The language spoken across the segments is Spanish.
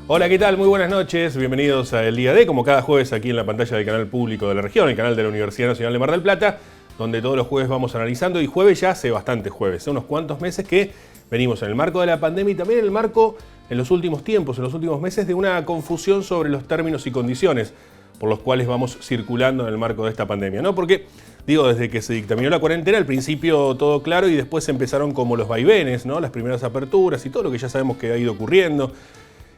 Hola, ¿qué tal? Muy buenas noches, bienvenidos a El Día D, como cada jueves aquí en la pantalla del canal público de la región, el canal de la Universidad Nacional de Mar del Plata, donde todos los jueves vamos analizando, y jueves ya hace bastantes jueves, hace unos cuantos meses que venimos en el marco de la pandemia y también en el marco, en los últimos tiempos, en los últimos meses, de una confusión sobre los términos y condiciones por los cuales vamos circulando en el marco de esta pandemia, ¿no? Porque, digo, desde que se dictaminó la cuarentena, al principio todo claro y después empezaron como los vaivenes, ¿no? Las primeras aperturas y todo lo que ya sabemos que ha ido ocurriendo.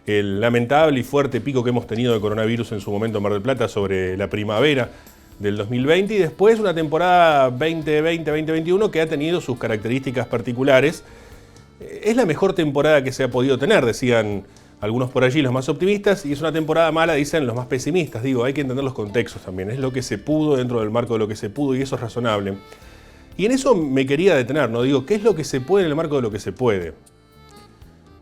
El lamentable y fuerte pico que hemos tenido de coronavirus en su momento en Mar del Plata sobre la primavera del 2020 y después una temporada 2020-2021 que ha tenido sus características particulares. Es la mejor temporada que se ha podido tener, decían algunos por allí, los más optimistas, y es una temporada mala, dicen los más pesimistas. Digo, hay que entender los contextos también, es lo que se pudo dentro del marco de lo que se pudo y eso es razonable. Y en eso me quería detener, ¿no? Digo, ¿qué es lo que se puede en el marco de lo que se puede?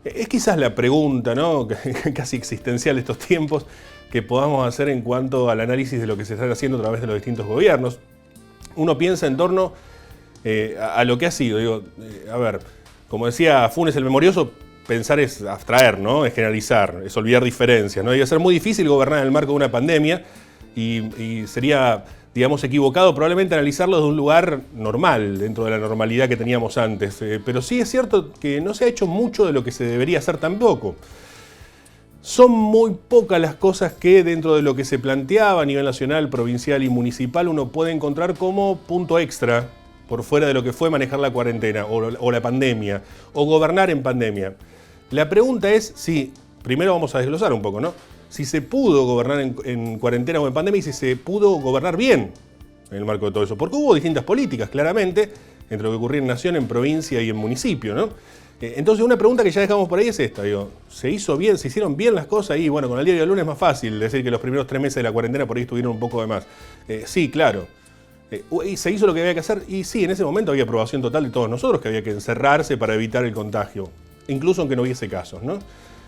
Es quizás la pregunta, ¿no? Casi existencial de estos tiempos que podamos hacer en cuanto al análisis de lo que se está haciendo a través de los distintos gobiernos. Uno piensa en torno a lo que ha sido. Digo, a ver, como decía Funes el Memorioso, pensar es abstraer, ¿no? Es generalizar, es olvidar diferencias, ¿no? Debe ser muy difícil gobernar en el marco de una pandemia y sería, digamos, equivocado probablemente analizarlo de un lugar normal, dentro de la normalidad que teníamos antes. Pero sí es cierto que no se ha hecho mucho de lo que se debería hacer tampoco. Son muy pocas las cosas que dentro de lo que se planteaba a nivel nacional, provincial y municipal uno puede encontrar como punto extra por fuera de lo que fue manejar la cuarentena o la pandemia o gobernar en pandemia. La pregunta es si, primero vamos a desglosar un poco, ¿no? Si se pudo gobernar en cuarentena o en pandemia y si se pudo gobernar bien en el marco de todo eso. Porque hubo distintas políticas, claramente, entre lo que ocurría en nación, en provincia y en municipio, ¿no? Entonces una pregunta que ya dejamos por ahí es esta, digo, ¿se hizo bien, se hicieron bien las cosas? Y bueno, con el diario del lunes es más fácil decir que los primeros 3 meses de la cuarentena por ahí estuvieron un poco de más. Sí, claro. ¿Y se hizo lo que había que hacer? Y sí, en ese momento había aprobación total de todos nosotros, que había que encerrarse para evitar el contagio, incluso aunque no hubiese casos, ¿no?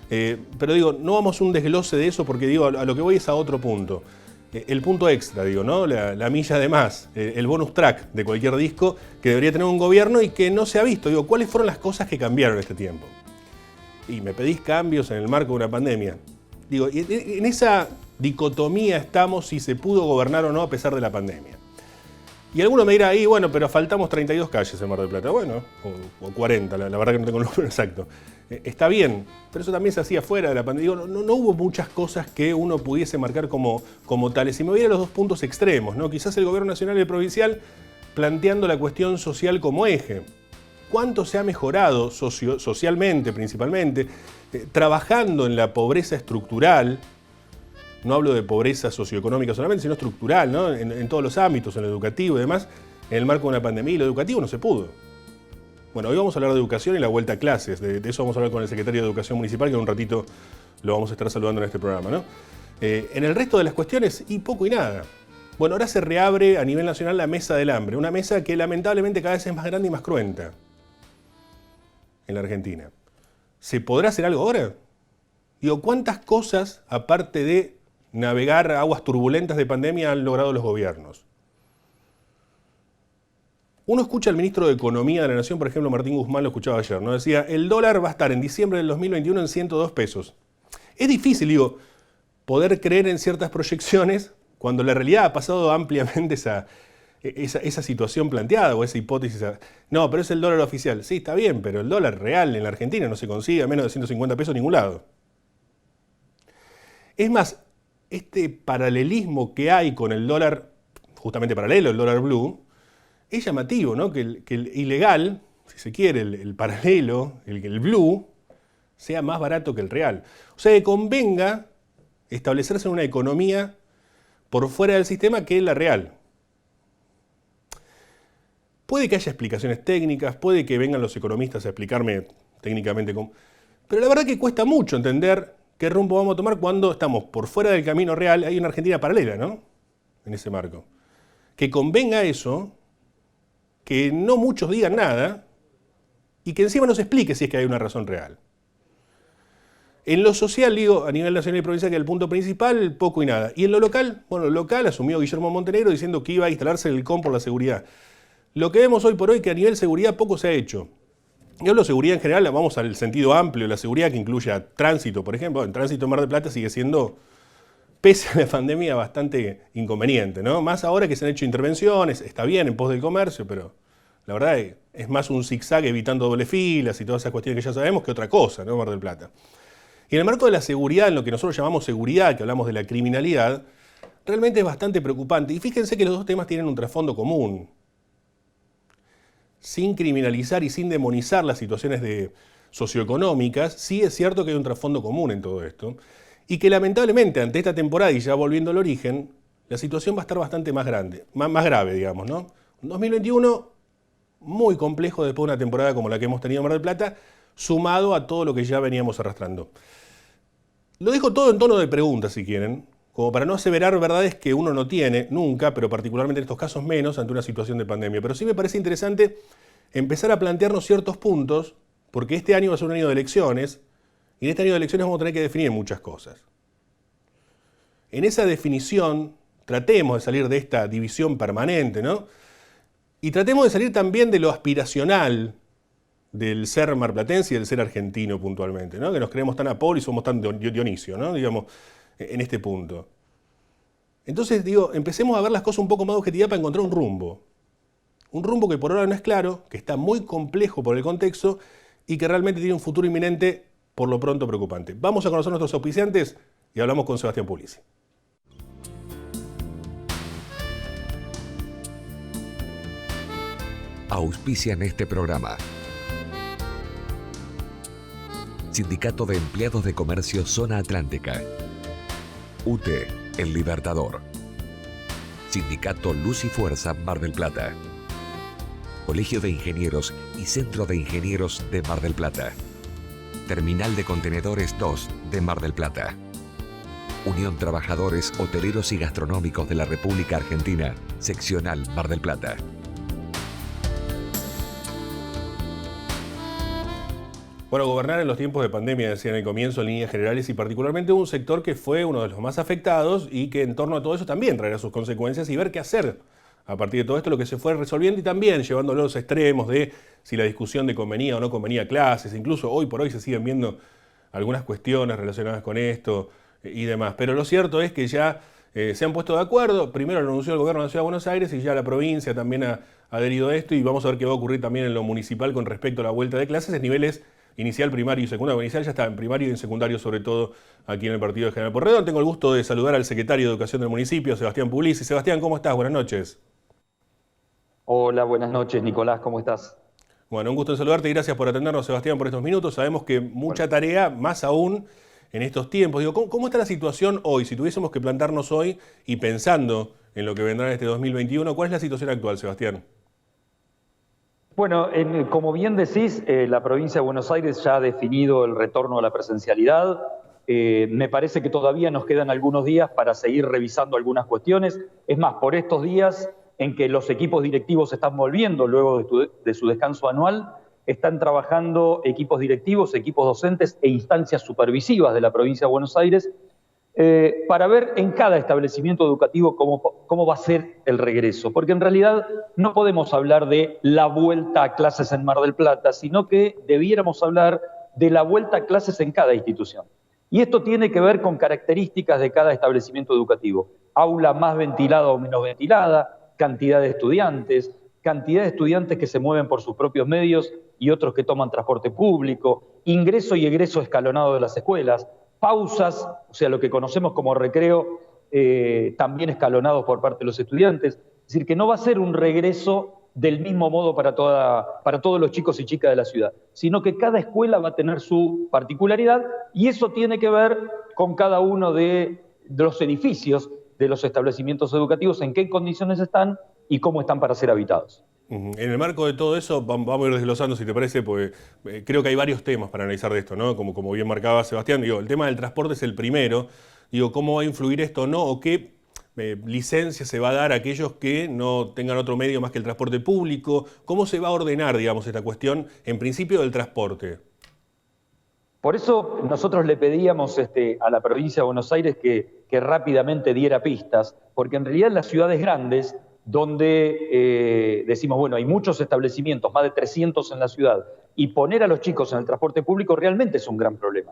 Pero digo, no vamos a un desglose de eso porque digo, a lo que voy es a otro punto. El punto extra, digo, ¿no? La milla de más, el bonus track de cualquier disco que debería tener un gobierno y que no se ha visto. Digo, ¿cuáles fueron las cosas que cambiaron en este tiempo? Y me pedís cambios en el marco de una pandemia. Digo, en esa dicotomía estamos si se pudo gobernar o no a pesar de la pandemia. Y alguno me dirá, bueno, pero faltamos 32 calles en Mar del Plata. Bueno, o 40, la verdad que no tengo el número exacto. Está bien, pero eso también se hacía fuera de la pandemia. Digo, no hubo muchas cosas que uno pudiese marcar como tales. Y me voy a los dos puntos extremos, ¿no? Quizás el gobierno nacional y el provincial planteando la cuestión social como eje. ¿Cuánto se ha mejorado socialmente, principalmente, trabajando en la pobreza estructural? No hablo de pobreza socioeconómica solamente, sino estructural, ¿no? En todos los ámbitos, en lo educativo y demás, en el marco de una pandemia. Y lo educativo no se pudo. Bueno, hoy vamos a hablar de educación y la vuelta a clases. De eso vamos a hablar con el secretario de Educación Municipal, que en un ratito lo vamos a estar saludando en este programa, ¿no? En el resto de las cuestiones, y poco y nada. Bueno, ahora se reabre a nivel nacional la mesa del hambre, una mesa que lamentablemente cada vez es más grande y más cruenta en la Argentina. ¿Se podrá hacer algo ahora? Digo, ¿cuántas cosas, aparte de navegar aguas turbulentas de pandemia, han logrado los gobiernos? Uno escucha al ministro de Economía de la Nación, por ejemplo, Martín Guzmán, lo escuchaba ayer, ¿no? Decía, el dólar va a estar en diciembre del 2021 en 102 pesos. Es difícil, digo, poder creer en ciertas proyecciones cuando la realidad ha pasado ampliamente esa situación planteada o esa hipótesis. No, pero es el dólar oficial. Sí, está bien, pero el dólar real en la Argentina no se consigue a menos de 150 pesos en ningún lado. Es más, este paralelismo que hay con el dólar, justamente paralelo, el dólar blue, es llamativo, ¿no? Que el ilegal, si se quiere, el paralelo, el blue, sea más barato que el real. O sea, que convenga establecerse en una economía por fuera del sistema que es la real. Puede que haya explicaciones técnicas, puede que vengan los economistas a explicarme técnicamente cómo, pero la verdad que cuesta mucho entender qué rumbo vamos a tomar cuando estamos por fuera del camino real. Hay una Argentina paralela, ¿no? En ese marco. Que convenga eso, que no muchos digan nada y que encima nos explique si es que hay una razón real. En lo social, digo, a nivel nacional y provincial, que es el punto principal, poco y nada. Y en lo local, bueno, lo local asumió Guillermo Montenegro diciendo que iba a instalarse el CON por la seguridad. Lo que vemos hoy por hoy que a nivel seguridad poco se ha hecho. Y hablo de seguridad en general, vamos al sentido amplio, la seguridad que incluya tránsito, por ejemplo. El tránsito en Mar del Plata sigue siendo, pese a la pandemia, bastante inconveniente, ¿no? Más ahora que se han hecho intervenciones, está bien en pos del comercio, pero la verdad es más un zigzag evitando doble filas y todas esas cuestiones que ya sabemos que otra cosa, ¿no? Mar del Plata. Y en el marco de la seguridad, en lo que nosotros llamamos seguridad, que hablamos de la criminalidad, realmente es bastante preocupante. Y fíjense que los dos temas tienen un trasfondo común. Sin criminalizar y sin demonizar las situaciones socioeconómicas, sí es cierto que hay un trasfondo común en todo esto. Y que lamentablemente, ante esta temporada y ya volviendo al origen, la situación va a estar bastante más grave, digamos, ¿no? 2021, muy complejo después de una temporada como la que hemos tenido en Mar del Plata, sumado a todo lo que ya veníamos arrastrando. Lo dejo todo en tono de pregunta, si quieren, como para no aseverar verdades que uno no tiene nunca, pero particularmente en estos casos menos, ante una situación de pandemia. Pero sí me parece interesante empezar a plantearnos ciertos puntos, porque este año va a ser un año de elecciones, y en este año de elecciones vamos a tener que definir muchas cosas. En esa definición, tratemos de salir de esta división permanente, ¿no? Y tratemos de salir también de lo aspiracional del ser marplatense y del ser argentino puntualmente, ¿no? Que nos creemos tan Apolo y somos tan Dionisio, ¿no? Digamos, en este punto. Entonces, digo, empecemos a ver las cosas un poco más de objetividad para encontrar un rumbo. Un rumbo que por ahora no es claro, que está muy complejo por el contexto y que realmente tiene un futuro inminente, por lo pronto preocupante. Vamos a conocer nuestros auspiciantes y hablamos con Sebastián Puglisi. Auspician este programa. Sindicato de Empleados de Comercio Zona Atlántica. UTE, El Libertador. Sindicato Luz y Fuerza Mar del Plata. Colegio de Ingenieros y Centro de Ingenieros de Mar del Plata. Terminal de Contenedores 2 de Mar del Plata. Unión Trabajadores Hoteleros y Gastronómicos de la República Argentina, Seccional Mar del Plata. Bueno, gobernar en los tiempos de pandemia, decía en el comienzo, en líneas generales, y particularmente un sector que fue uno de los más afectados y que en torno a todo eso también traerá sus consecuencias y ver qué hacer a partir de todo esto, lo que se fue resolviendo y también llevándolo a los extremos de si la discusión de convenía o no convenía clases, incluso hoy por hoy se siguen viendo algunas cuestiones relacionadas con esto y demás. Pero lo cierto es que ya se han puesto de acuerdo, primero lo anunció el gobierno de la Ciudad de Buenos Aires y ya la provincia también ha adherido a esto y vamos a ver qué va a ocurrir también en lo municipal con respecto a la vuelta de clases en niveles inicial, primario y secundario. Inicial ya está en primario y en secundario, sobre todo aquí en el partido de General Porredón. Tengo el gusto de saludar al secretario de Educación del municipio, Sebastián Puglisi. Sebastián, ¿cómo estás? Buenas noches. Hola, buenas noches, Nicolás, ¿cómo estás? Bueno, un gusto en saludarte y gracias por atendernos, Sebastián, por estos minutos. Sabemos que mucha tarea, más aún en estos tiempos. Digo, ¿cómo está la situación hoy? Si tuviésemos que plantarnos hoy y pensando en lo que vendrá en este 2021, ¿cuál es la situación actual, Sebastián? Bueno, como bien decís, la provincia de Buenos Aires ya ha definido el retorno a la presencialidad. Me parece que todavía nos quedan algunos días para seguir revisando algunas cuestiones. Es más, por estos días en que los equipos directivos están volviendo luego de su descanso anual, están trabajando equipos directivos, equipos docentes e instancias supervisivas de la provincia de Buenos Aires para ver en cada establecimiento educativo cómo va a ser el regreso. Porque en realidad no podemos hablar de la vuelta a clases en Mar del Plata, sino que debiéramos hablar de la vuelta a clases en cada institución. Y esto tiene que ver con características de cada establecimiento educativo. Aula más ventilada o menos ventilada, cantidad de estudiantes que se mueven por sus propios medios y otros que toman transporte público, ingreso y egreso escalonado de las escuelas, pausas, o sea, lo que conocemos como recreo, también escalonados por parte de los estudiantes. Es decir, que no va a ser un regreso del mismo modo para todos los chicos y chicas de la ciudad, sino que cada escuela va a tener su particularidad y eso tiene que ver con cada uno de los edificios de los establecimientos educativos, en qué condiciones están y cómo están para ser habitados. En el marco de todo eso, vamos a ir desglosando, si te parece, porque creo que hay varios temas para analizar de esto, ¿no? Como bien marcaba Sebastián, digo, el tema del transporte es el primero. Digo, ¿cómo va a influir esto o no? ¿O qué licencia se va a dar a aquellos que no tengan otro medio más que el transporte público? ¿Cómo se va a ordenar, digamos, esta cuestión, en principio, del transporte? Por eso nosotros le pedíamos a la provincia de Buenos Aires que rápidamente diera pistas, porque en realidad en las ciudades grandes donde decimos, bueno, hay muchos establecimientos, más de 300 en la ciudad, y poner a los chicos en el transporte público realmente es un gran problema.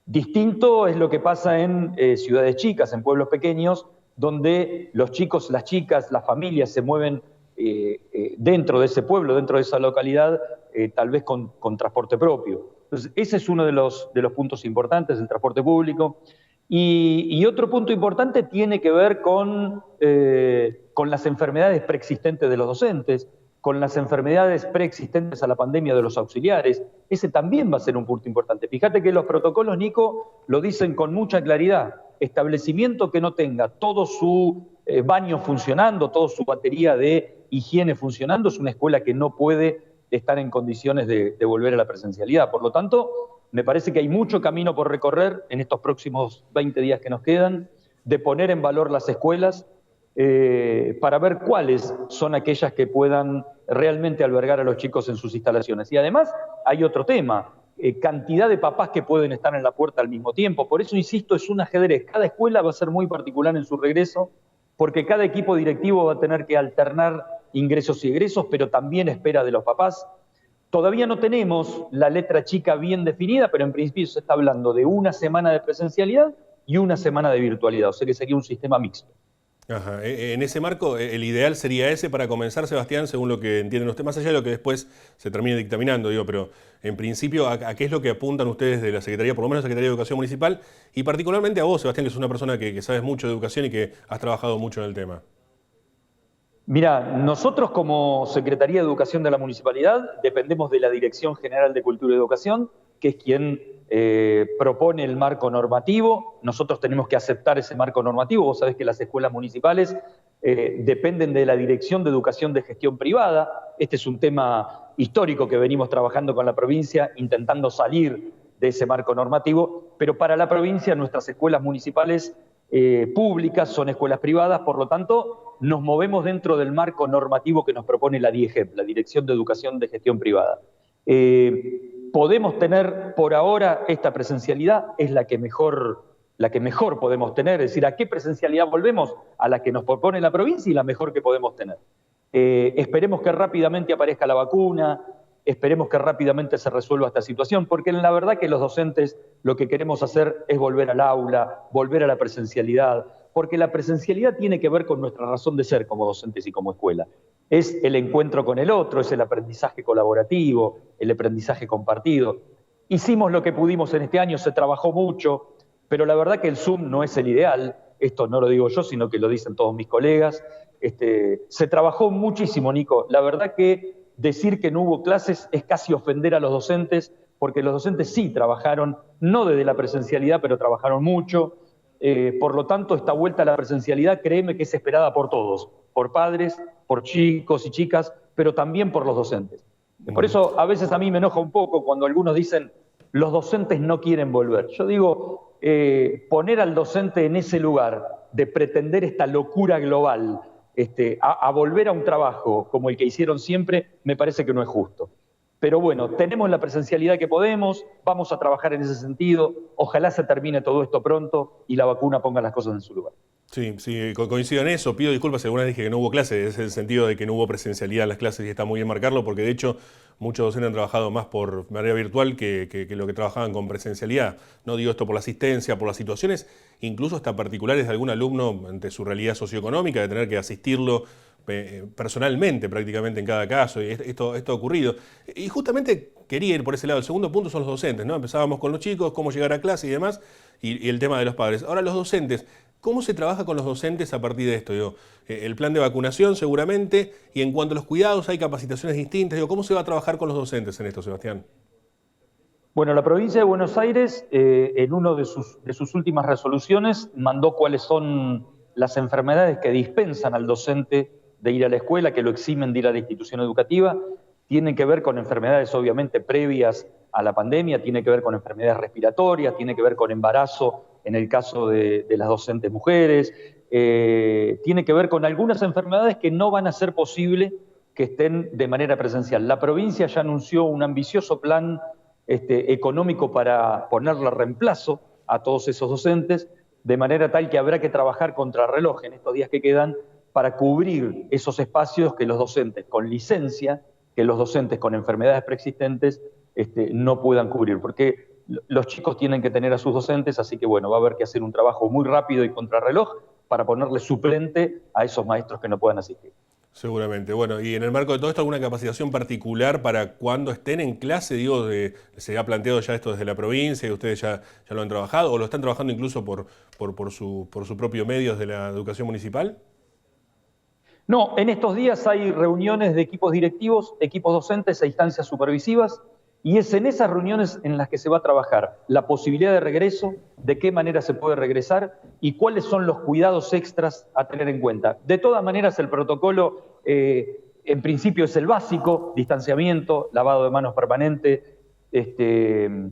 Distinto es lo que pasa en ciudades chicas, en pueblos pequeños, donde los chicos, las chicas, las familias se mueven dentro de ese pueblo, dentro de esa localidad, tal vez con transporte propio. Entonces, ese es uno de los puntos importantes, el transporte público. Y otro punto importante tiene que ver con las enfermedades preexistentes de los docentes, con las enfermedades preexistentes a la pandemia de los auxiliares. Ese también va a ser un punto importante. Fíjate que los protocolos, Nico, lo dicen con mucha claridad. Establecimiento que no tenga todo su baño funcionando, toda su batería de higiene funcionando, es una escuela que no puede estar en condiciones de volver a la presencialidad. Por lo tanto, me parece que hay mucho camino por recorrer en estos próximos 20 días que nos quedan, de poner en valor las escuelas para ver cuáles son aquellas que puedan realmente albergar a los chicos en sus instalaciones. Y además hay otro tema, cantidad de papás que pueden estar en la puerta al mismo tiempo. Por eso, insisto, es un ajedrez. Cada escuela va a ser muy particular en su regreso, porque cada equipo directivo va a tener que alternar ingresos y egresos, pero también espera de los papás. Todavía no tenemos la letra chica bien definida, pero en principio se está hablando de una semana de presencialidad y una semana de virtualidad, o sea que sería un sistema mixto. Ajá. En ese marco, el ideal sería ese para comenzar, Sebastián, según lo que entienden ustedes, más allá de lo que después se termine dictaminando, digo, pero en principio, ¿a qué es lo que apuntan ustedes de la Secretaría, por lo menos la Secretaría de Educación Municipal, y particularmente a vos, Sebastián, que es una persona que sabes mucho de educación y que has trabajado mucho en el tema? Mira, nosotros como Secretaría de Educación de la Municipalidad dependemos de la Dirección General de Cultura y Educación, que es quien propone el marco normativo. Nosotros tenemos que aceptar ese marco normativo. Vos sabés que las escuelas municipales dependen de la Dirección de Educación de Gestión Privada. Este es un tema histórico que venimos trabajando con la provincia, intentando salir de ese marco normativo, pero para la provincia nuestras escuelas municipales públicas son escuelas privadas, por lo tanto nos movemos dentro del marco normativo que nos propone la DIEGEP, la Dirección de Educación de Gestión Privada. Podemos tener por ahora esta presencialidad, es la que mejor podemos tener, es decir, ¿a qué presencialidad volvemos? A la que nos propone la provincia y la mejor que podemos tener. Esperemos que rápidamente aparezca la vacuna, esperemos que rápidamente se resuelva esta situación, porque la verdad que los docentes lo que queremos hacer es volver al aula, volver a la presencialidad, porque la presencialidad tiene que ver con nuestra razón de ser como docentes y como escuela. Es el encuentro con el otro, es el aprendizaje colaborativo, el aprendizaje compartido. Hicimos lo que pudimos en este año, se trabajó mucho, pero la verdad que el Zoom no es el ideal, esto no lo digo yo, sino que lo dicen todos mis colegas. Se trabajó muchísimo, Nico. La verdad que decir que no hubo clases es casi ofender a los docentes, porque los docentes sí trabajaron, no desde la presencialidad, pero trabajaron mucho. Por lo tanto, esta vuelta a la presencialidad, créeme que es esperada por todos, por padres, por chicos y chicas, pero también por los docentes. Por eso a veces a mí me enoja un poco cuando algunos dicen los docentes no quieren volver. Yo digo, poner al docente en ese lugar de pretender esta locura global, a volver a un trabajo como el que hicieron siempre, me parece que no es justo. Pero bueno, tenemos la presencialidad que podemos, vamos a trabajar en ese sentido, ojalá se termine todo esto pronto y la vacuna ponga las cosas en su lugar. Sí, coincido en eso. Pido disculpas si alguna vez dije que no hubo clases, es el sentido de que no hubo presencialidad en las clases y está muy bien marcarlo, porque de hecho muchos docentes han trabajado más por manera virtual que lo que trabajaban con presencialidad. No digo esto por la asistencia, por las situaciones, incluso hasta particulares de algún alumno ante su realidad socioeconómica, de tener que asistirlo personalmente prácticamente en cada caso, y esto ha ocurrido. Y justamente quería ir por ese lado. El segundo punto son los docentes, ¿no? Empezábamos con los chicos, cómo llegar a clase y demás, y el tema de los padres. Ahora los docentes, ¿cómo se trabaja con los docentes a partir de esto? El plan de vacunación seguramente, y en cuanto a los cuidados hay capacitaciones distintas. ¿Cómo se va a trabajar con los docentes en esto, Sebastián? Bueno, la provincia de Buenos Aires, en una de sus últimas resoluciones, mandó cuáles son las enfermedades que dispensan al docente de ir a la escuela, que lo eximen de ir a la institución educativa. Tienen que ver con enfermedades obviamente previas a la pandemia, tiene que ver con enfermedades respiratorias, tiene que ver con embarazo en el caso de las docentes mujeres, tiene que ver con algunas enfermedades que no van a ser posible que estén de manera presencial. La provincia ya anunció un ambicioso plan económico para ponerle reemplazo a todos esos docentes, de manera tal que habrá que trabajar contra reloj en estos días que quedan para cubrir esos espacios que los docentes con licencia, que los docentes con enfermedades preexistentes no puedan cubrir, porque los chicos tienen que tener a sus docentes, así que bueno, va a haber que hacer un trabajo muy rápido y contrarreloj para ponerle suplente a esos maestros que no puedan asistir. Seguramente. Bueno, y en el marco de todo esto, ¿alguna capacitación particular para cuando estén en clase? Digo, ¿se ha planteado ya esto desde la provincia y ustedes ya lo han trabajado o lo están trabajando incluso por su propio medio desde la educación municipal? No, en estos días hay reuniones de equipos directivos, equipos docentes e instancias supervisivas, y es en esas reuniones en las que se va a trabajar la posibilidad de regreso, de qué manera se puede regresar y cuáles son los cuidados extras a tener en cuenta. De todas maneras, el protocolo en principio es el básico: distanciamiento, lavado de manos permanente, que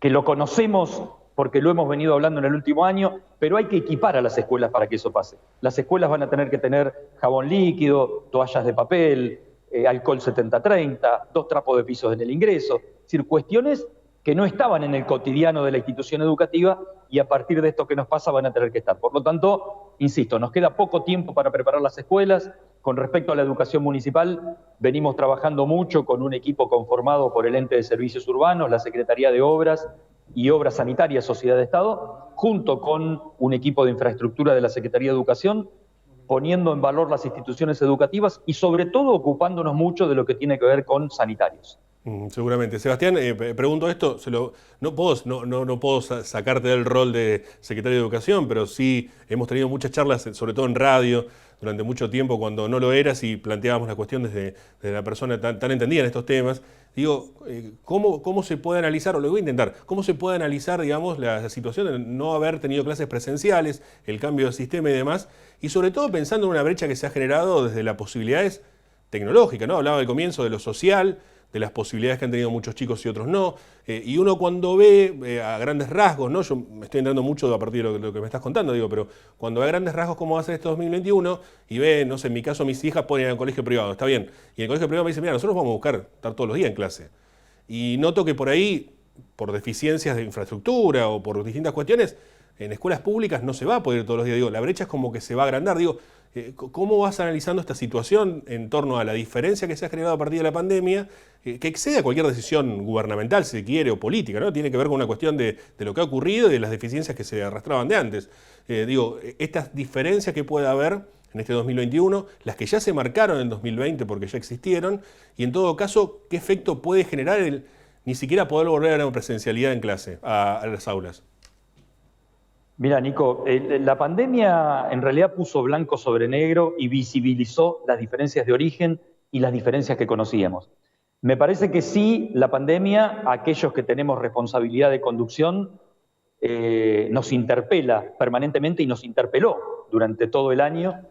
lo conocemos porque lo hemos venido hablando en el último año, pero hay que equipar a las escuelas para que eso pase. Las escuelas van a tener que tener jabón líquido, toallas de papel, alcohol 70-30, 2 trapos de pisos en el ingreso, es decir, cuestiones que no estaban en el cotidiano de la institución educativa y a partir de esto que nos pasa van a tener que estar. Por lo tanto, insisto, nos queda poco tiempo para preparar las escuelas. Con respecto a la educación municipal, venimos trabajando mucho con un equipo conformado por el Ente de Servicios Urbanos, la Secretaría de Obras y Obras Sanitarias, Sociedad de Estado, junto con un equipo de infraestructura de la Secretaría de Educación, poniendo en valor las instituciones educativas y sobre todo ocupándonos mucho de lo que tiene que ver con sanitarios. Seguramente. Sebastián, pregunto esto, no puedo sacarte del rol de secretario de Educación, pero sí hemos tenido muchas charlas, sobre todo en radio, durante mucho tiempo cuando no lo eras y planteábamos la cuestión desde la persona tan entendida en estos temas. Digo, ¿cómo se puede analizar, o lo voy a intentar, cómo se puede analizar, digamos, la situación de no haber tenido clases presenciales, el cambio de sistema y demás, y sobre todo pensando en una brecha que se ha generado desde las posibilidades tecnológicas, ¿no? Hablaba al comienzo de lo social, de las posibilidades que han tenido muchos chicos y otros no, y uno cuando ve a grandes rasgos, ¿no? Yo me estoy entrando mucho a partir de lo que me estás contando, digo, pero cuando ve a grandes rasgos cómo va a ser este 2021 y ve, no sé, en mi caso mis hijas ponen al colegio privado, está bien, y en el colegio privado me dicen, mira, nosotros vamos a buscar estar todos los días en clase, y noto que por ahí, por deficiencias de infraestructura o por distintas cuestiones, en escuelas públicas no se va a poder ir todos los días, digo, la brecha es como que se va a agrandar, digo, ¿cómo vas analizando esta situación en torno a la diferencia que se ha generado a partir de la pandemia, que excede a cualquier decisión gubernamental, si se quiere, o política, ¿no? Tiene que ver con una cuestión de lo que ha ocurrido y de las deficiencias que se arrastraban de antes. Digo, estas diferencias que puede haber en este 2021, las que ya se marcaron en 2020 porque ya existieron, y en todo caso, ¿qué efecto puede generar el ni siquiera poder volver a una presencialidad en clase, a las aulas? Mira, Nico, la pandemia en realidad puso blanco sobre negro y visibilizó las diferencias de origen y las diferencias que conocíamos. Me parece que sí, la pandemia, a aquellos que tenemos responsabilidad de conducción, nos interpela permanentemente y nos interpeló durante todo el año,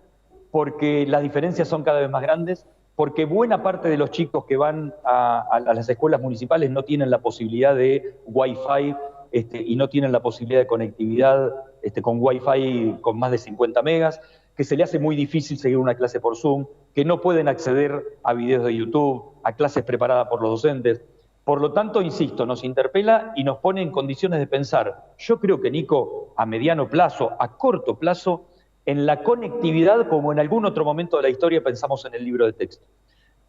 porque las diferencias son cada vez más grandes, porque buena parte de los chicos que van a las escuelas municipales no tienen la posibilidad de Wi-Fi, y no tienen la posibilidad de conectividad con Wi-Fi con más de 50 megas, que se le hace muy difícil seguir una clase por Zoom, que no pueden acceder a videos de YouTube, a clases preparadas por los docentes. Por lo tanto, insisto, nos interpela y nos pone en condiciones de pensar. Yo creo que, Nico, a mediano plazo, a corto plazo, en la conectividad como en algún otro momento de la historia pensamos en el libro de texto.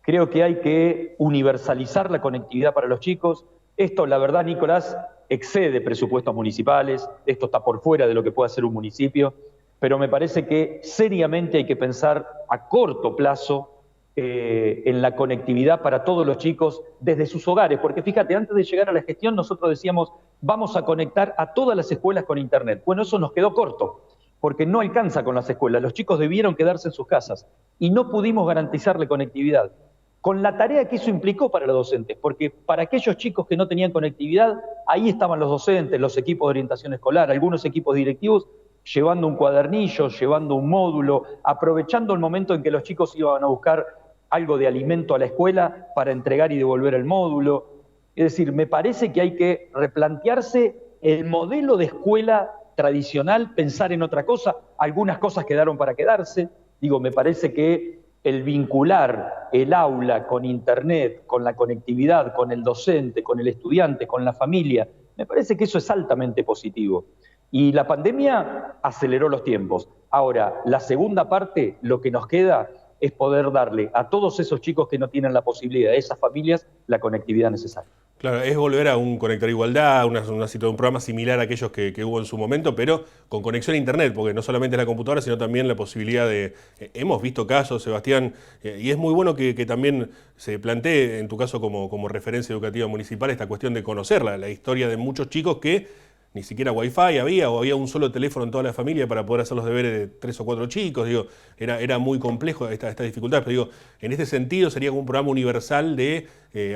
Creo que hay que universalizar la conectividad para los chicos. Esto, la verdad, Nicolás, excede presupuestos municipales, esto está por fuera de lo que puede hacer un municipio, pero me parece que seriamente hay que pensar a corto plazo en la conectividad para todos los chicos desde sus hogares, porque fíjate, antes de llegar a la gestión nosotros decíamos, vamos a conectar a todas las escuelas con internet. Bueno, eso nos quedó corto, porque no alcanza con las escuelas, los chicos debieron quedarse en sus casas y no pudimos garantizarle conectividad. Con la tarea que eso implicó para los docentes, porque para aquellos chicos que no tenían conectividad, ahí estaban los docentes, los equipos de orientación escolar, algunos equipos directivos, llevando un cuadernillo, llevando un módulo, aprovechando el momento en que los chicos iban a buscar algo de alimento a la escuela para entregar y devolver el módulo. Es decir, me parece que hay que replantearse el modelo de escuela tradicional, pensar en otra cosa, algunas cosas quedaron para quedarse. Digo, me parece que el vincular el aula con internet, con la conectividad, con el docente, con el estudiante, con la familia, me parece que eso es altamente positivo. Y la pandemia aceleró los tiempos. Ahora, la segunda parte, lo que nos queda es poder darle a todos esos chicos que no tienen la posibilidad, a esas familias, la conectividad necesaria. Claro, es volver a un Conectar Igualdad, un programa similar a aquellos que hubo en su momento, pero con conexión a Internet, porque no solamente la computadora, sino también la posibilidad de... hemos visto casos, Sebastián, y es muy bueno que también se plantee, en tu caso como referencia educativa municipal, esta cuestión de conocer la historia de muchos chicos que ni siquiera Wi-Fi había, o había un solo teléfono en toda la familia para poder hacer los deberes de 3 o 4 chicos. Digo, era muy complejo esta dificultad, pero digo, en este sentido sería como un programa universal de,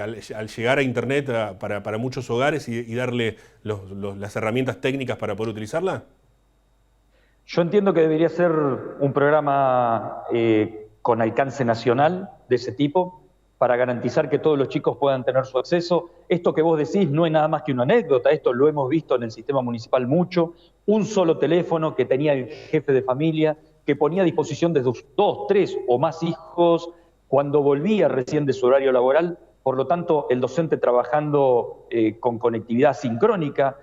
al llegar a Internet para muchos hogares y darle las herramientas técnicas para poder utilizarla. Yo entiendo que debería ser un programa con alcance nacional de ese tipo, para garantizar que todos los chicos puedan tener su acceso. Esto que vos decís no es nada más que una anécdota, esto lo hemos visto en el sistema municipal mucho. Un solo teléfono que tenía el jefe de familia, que ponía a disposición de 2, 3 o más hijos cuando volvía recién de su horario laboral. Por lo tanto, el docente trabajando con conectividad sincrónica,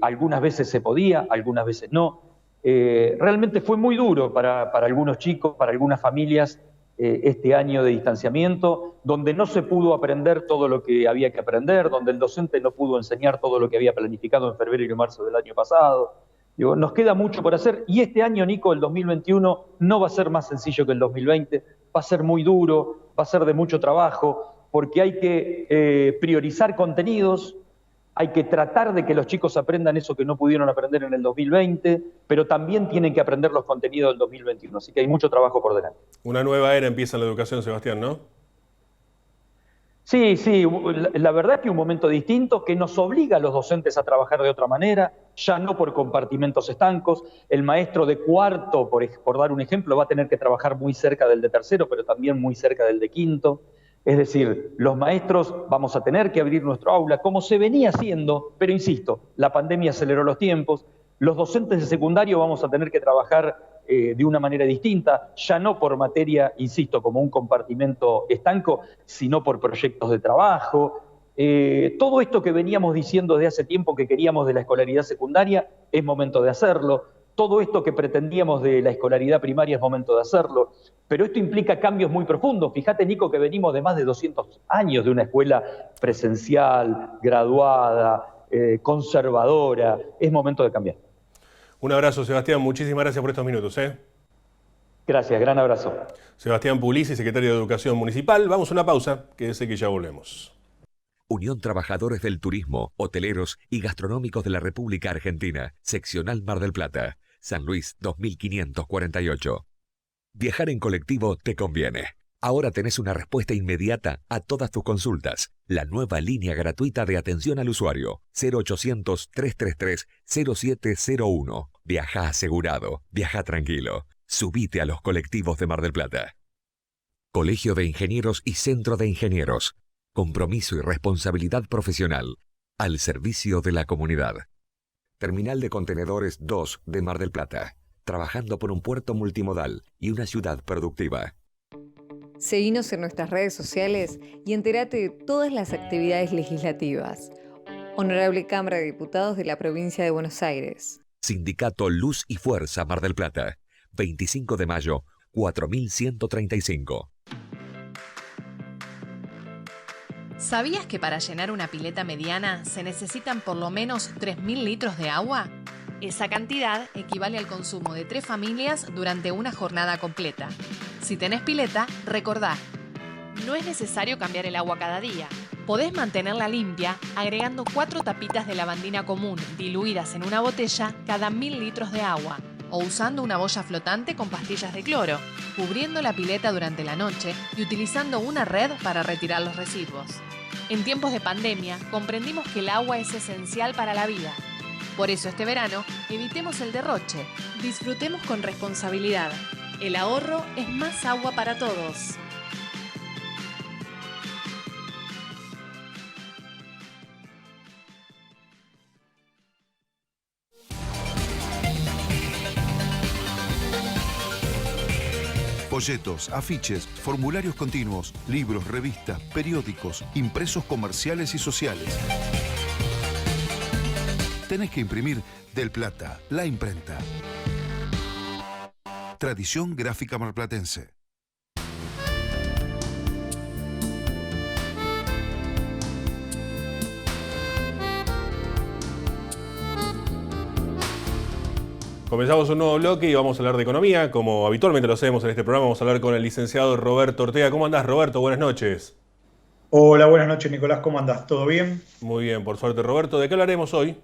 algunas veces se podía, algunas veces no. Realmente fue muy duro para algunos chicos, para algunas familias, este año de distanciamiento, donde no se pudo aprender todo lo que había que aprender, donde el docente no pudo enseñar todo lo que había planificado en febrero y marzo del año pasado. Digo, nos queda mucho por hacer, y este año, Nico, el 2021, no va a ser más sencillo que el 2020, va a ser muy duro, va a ser de mucho trabajo, porque hay que priorizar contenidos, hay que tratar de que los chicos aprendan eso que no pudieron aprender en el 2020, pero también tienen que aprender los contenidos del 2021, así que hay mucho trabajo por delante. Una nueva era empieza en la educación, Sebastián, ¿no? Sí, la verdad es que un momento distinto que nos obliga a los docentes a trabajar de otra manera, ya no por compartimentos estancos. El maestro de cuarto, por dar un ejemplo, va a tener que trabajar muy cerca del de tercero, pero también muy cerca del de quinto. Es decir, los maestros vamos a tener que abrir nuestro aula, como se venía haciendo, pero insisto, la pandemia aceleró los tiempos. Los docentes de secundario vamos a tener que trabajar de una manera distinta, ya no por materia, insisto, como un compartimento estanco, sino por proyectos de trabajo. Todo esto que veníamos diciendo desde hace tiempo que queríamos de la escolaridad secundaria, es momento de hacerlo. Todo esto que pretendíamos de la escolaridad primaria es momento de hacerlo. Pero esto implica cambios muy profundos. Fíjate, Nico, que venimos de más de 200 años de una escuela presencial, graduada, conservadora. Es momento de cambiar. Un abrazo, Sebastián. Muchísimas gracias por estos minutos. Gracias, gran abrazo. Sebastián Puglisi, secretario de Educación Municipal. Vamos a una pausa, quédese que ya volvemos. Unión Trabajadores del Turismo, Hoteleros y Gastronómicos de la República Argentina, Seccional Mar del Plata, San Luis 2548. Viajar en colectivo te conviene. Ahora tenés una respuesta inmediata a todas tus consultas. La nueva línea gratuita de atención al usuario, 0800-333-0701. Viaja asegurado, viaja tranquilo. Subite a los colectivos de Mar del Plata. Colegio de Ingenieros y Centro de Ingenieros. Compromiso y responsabilidad profesional al servicio de la comunidad. Terminal de Contenedores 2 de Mar del Plata. Trabajando por un puerto multimodal y una ciudad productiva. Seguinos en nuestras redes sociales y entérate de todas las actividades legislativas. Honorable Cámara de Diputados de la Provincia de Buenos Aires. Sindicato Luz y Fuerza Mar del Plata. 25 de mayo, 4135. ¿Sabías que para llenar una pileta mediana se necesitan por lo menos 3.000 litros de agua? Esa cantidad equivale al consumo de 3 familias durante una jornada completa. Si tenés pileta, recordá, no es necesario cambiar el agua cada día. Podés mantenerla limpia agregando 4 tapitas de lavandina común diluidas en una botella cada 1.000 litros de agua, o usando una boya flotante con pastillas de cloro, cubriendo la pileta durante la noche y utilizando una red para retirar los residuos. En tiempos de pandemia, comprendimos que el agua es esencial para la vida. Por eso este verano, evitemos el derroche, disfrutemos con responsabilidad. El ahorro es más agua para todos. Folletos, afiches, formularios continuos, libros, revistas, periódicos, impresos comerciales y sociales. tenés que imprimir Del Plata, la imprenta. Tradición gráfica marplatense. Comenzamos un nuevo bloque y vamos a hablar de economía. Como habitualmente lo hacemos en este programa, vamos a hablar con el licenciado Roberto Ortega. ¿Cómo andás, Roberto? Buenas noches. Hola, buenas noches, Nicolás. ¿Cómo andás? ¿Todo bien? Muy bien, por suerte, Roberto. ¿De qué hablaremos hoy?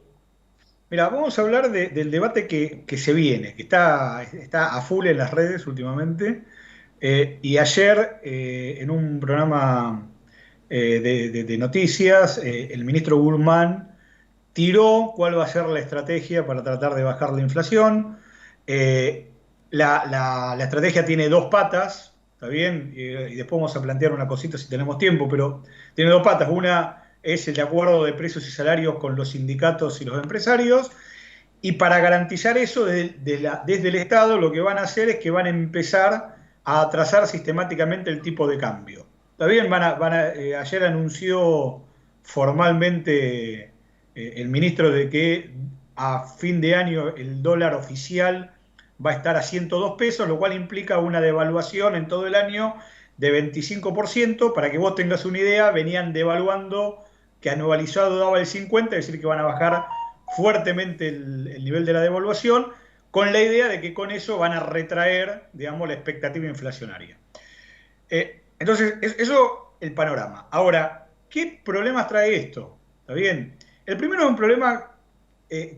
Mira, vamos a hablar del debate que se viene, que está a full en las redes últimamente. Y ayer, en un programa de noticias, el ministro Guzmán tiró cuál va a ser la estrategia para tratar de bajar la inflación. La estrategia tiene dos patas, ¿está bien? Y después vamos a plantear una cosita si tenemos tiempo, pero tiene dos patas. Una es el de acuerdo de precios y salarios con los sindicatos y los empresarios. Y para garantizar eso, desde el Estado lo que van a hacer es que van a empezar a atrasar sistemáticamente el tipo de cambio. ¿Está bien? Ayer anunció formalmente el ministro de que a fin de año el dólar oficial va a estar a 102 pesos, lo cual implica una devaluación en todo el año de 25%. Para que vos tengas una idea, venían devaluando, que anualizado daba el 50%, es decir, que van a bajar fuertemente el nivel de la devaluación, con la idea de que con eso van a retraer, digamos, la expectativa inflacionaria. Entonces, eso el panorama. Ahora, ¿qué problemas trae esto? ¿Está bien? El primero es un problema,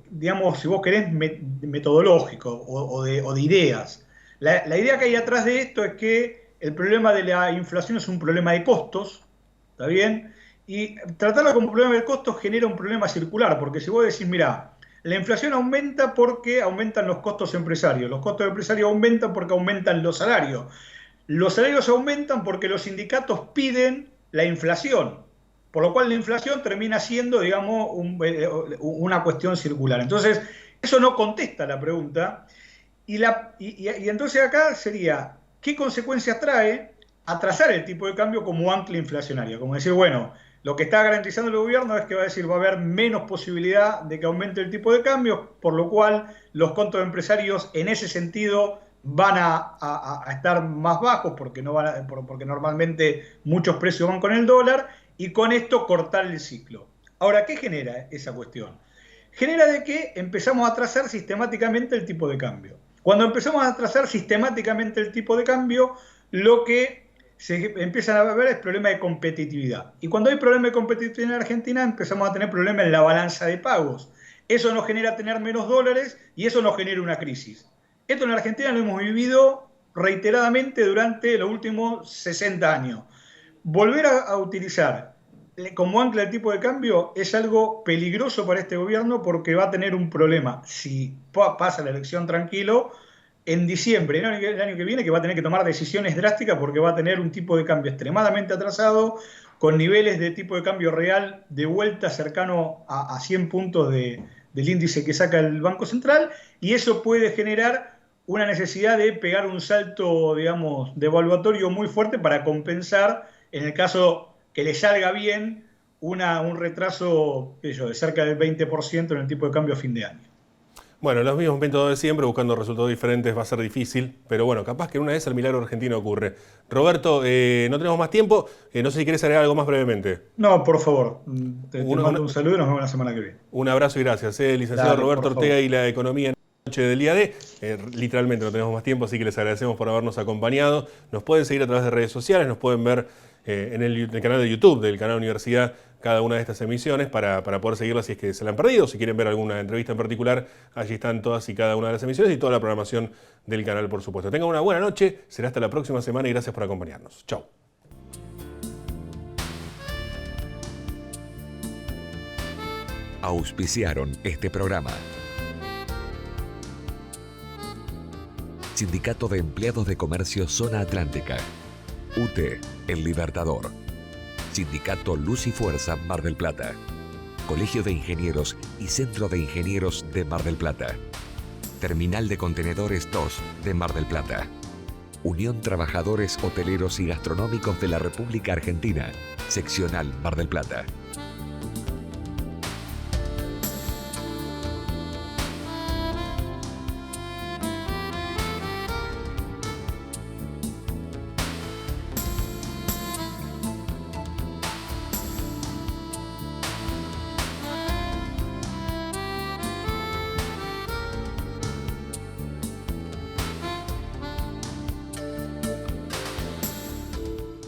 digamos, si vos querés, metodológico o de ideas. La idea que hay atrás de esto es que el problema de la inflación es un problema de costos, ¿está bien? Y tratarlo como problema de costos genera un problema circular, porque si vos decís, mirá, la inflación aumenta porque aumentan los costos empresarios aumentan porque aumentan los salarios aumentan porque los sindicatos piden la inflación. Por lo cual la inflación termina siendo, digamos, una cuestión circular. Entonces, eso no contesta la pregunta. Y entonces acá sería, ¿qué consecuencias trae atrasar el tipo de cambio como ancla inflacionaria? Como decir, bueno, lo que está garantizando el gobierno es que va a haber menos posibilidad de que aumente el tipo de cambio, por lo cual los costos empresarios en ese sentido van a estar más bajos porque normalmente muchos precios van con el dólar, y con esto cortar el ciclo. Ahora, ¿qué genera esa cuestión? Genera de que empezamos a atrasar sistemáticamente el tipo de cambio. Cuando empezamos a atrasar sistemáticamente el tipo de cambio, lo que se empiezan a ver es problema de competitividad. Y cuando hay problema de competitividad en Argentina, empezamos a tener problemas en la balanza de pagos. Eso nos genera tener menos dólares y eso nos genera una crisis. Esto en Argentina lo hemos vivido reiteradamente durante los últimos 60 años. Volver a utilizar como ancla el tipo de cambio es algo peligroso para este gobierno, porque va a tener un problema si pasa la elección tranquilo en diciembre, el año que viene, que va a tener que tomar decisiones drásticas porque va a tener un tipo de cambio extremadamente atrasado, con niveles de tipo de cambio real de vuelta cercano a 100 puntos del índice que saca el Banco Central, y eso puede generar una necesidad de pegar un salto, digamos, devaluatorio muy fuerte para compensar, en el caso que le salga bien, un retraso de cerca del 20% en el tipo de cambio a fin de año. Bueno, los mismos métodos de siempre, buscando resultados diferentes va a ser difícil, pero bueno, capaz que una vez el milagro argentino ocurre. Roberto, no tenemos más tiempo, no sé si querés agregar algo más brevemente. No, por favor, te mando un saludo y nos vemos la semana que viene. Un abrazo y gracias. Licenciado Dale, Roberto Ortega y la economía en la noche del IAD. Literalmente no tenemos más tiempo, así que les agradecemos por habernos acompañado. Nos pueden seguir a través de redes sociales, nos pueden ver en el canal de YouTube del canal Universidad cada una de estas emisiones para poder seguirlas si es que se la han perdido. Si quieren ver alguna entrevista en particular, allí están todas y cada una de las emisiones y toda la programación del canal, por supuesto. Tengan una buena noche, será hasta la próxima semana y gracias por acompañarnos. Chau. Auspiciaron este programa. Sindicato de Empleados de Comercio Zona Atlántica. UTE, El Libertador. Sindicato Luz y Fuerza Mar del Plata. Colegio de Ingenieros y Centro de Ingenieros de Mar del Plata. Terminal de Contenedores 2 de Mar del Plata. Unión Trabajadores Hoteleros y Gastronómicos de la República Argentina. Seccional Mar del Plata.